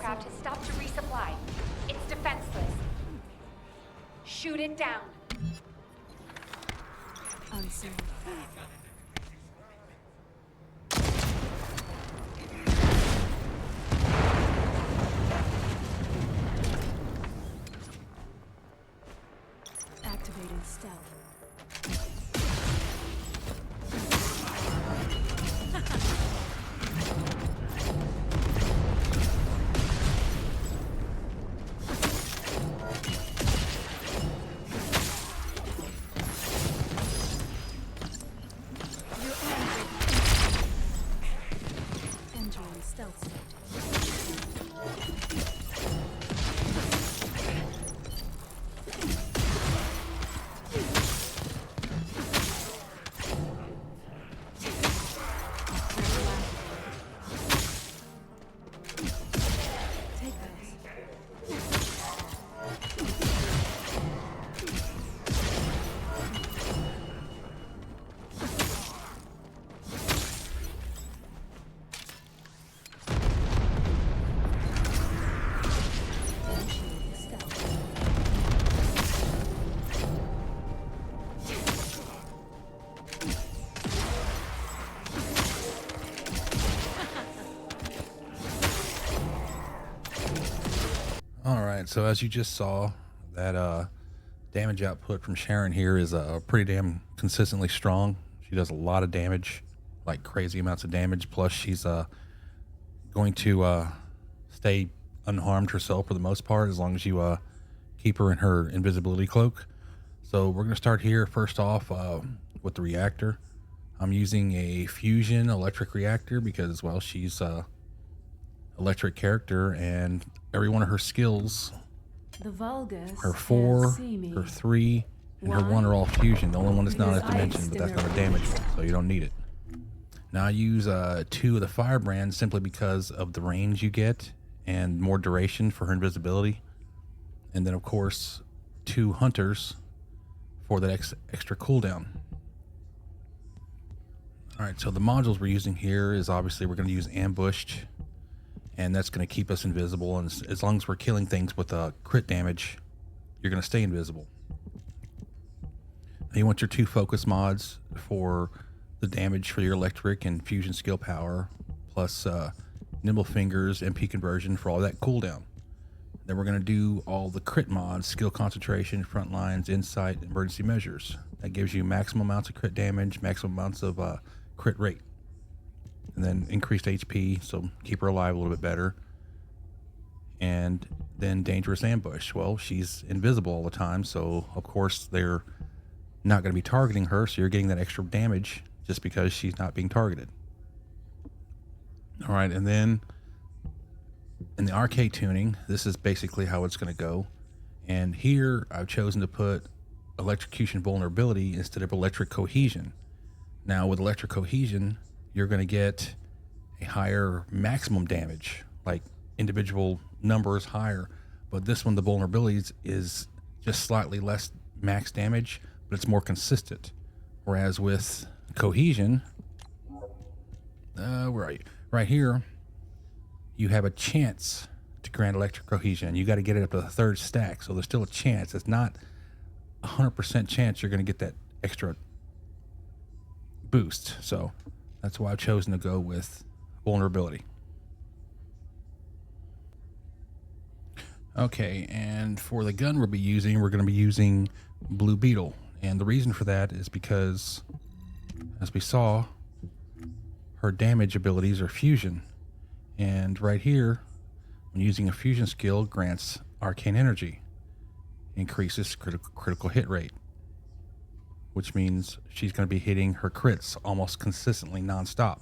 aircraft has stopped to resupply. It's defenseless. Shoot it down. Answer. Activating stealth. Entering stealth state. Take this. Initiating stealth. Alright, so as you just saw, that damage output from Sharen here is pretty damn consistently strong. She does a lot of damage, like crazy amounts of damage, plus she's going to stay unharmed herself for the most part, as long as you keep her in her invisibility cloak. So we're going to start here first off with the reactor. I'm using a fusion electric reactor because, well, she's electric character, and every one of her skills, The Vulgus her 4, can't see me. her 3, and her Why? 1 are all fusion. The only one that's not Because is dimension, but that's not a damage one, so you don't need it. Now I use 2 of the firebrands simply because of the range you get and more duration for her invisibility. And then of course 2 hunters for that extra cooldown. Alright, so the modules we're using here is obviously we're going to use ambushed, and that's going to keep us invisible, and as long as we're killing things with crit damage, you're going to stay invisible. Now you want your 2 focus mods for the damage for your electric and fusion skill power, plus nimble fingers, MP conversion for all that cooldown. Then we're going to do all the crit mods: skill concentration, front lines, insight, emergency measures. That gives you maximum amounts of crit damage, maximum amounts of crit rate, and then increased HP, so keep her alive a little bit better. And then dangerous ambush. Well, she's invisible all the time, so of course they're not going to be targeting her, so you're getting that extra damage just because she's not being targeted. All right, and then in the arcade tuning, this is basically how it's going to go. And here I've chosen to put electrocution vulnerability instead of electric cohesion. Now with electric cohesion, you're going to get a higher maximum damage, like individual numbers higher, but this one, the vulnerabilities, is just slightly less max damage, but it's more consistent. Whereas with cohesion, where are you? Right here, you have a chance to grant electric cohesion. You got to get it up to the 3rd stack, so there's still a chance. It's not 100% chance you're going to get that extra boost. So that's why I've chosen to go with vulnerability. Okay, and for the gun we're going to be using Blue Beetle. And the reason for that is because, as we saw, her damage abilities are fusion. And right here, when using a fusion skill, grants arcane energy, increases critical hit rate, which means she's going to be hitting her crits almost consistently nonstop.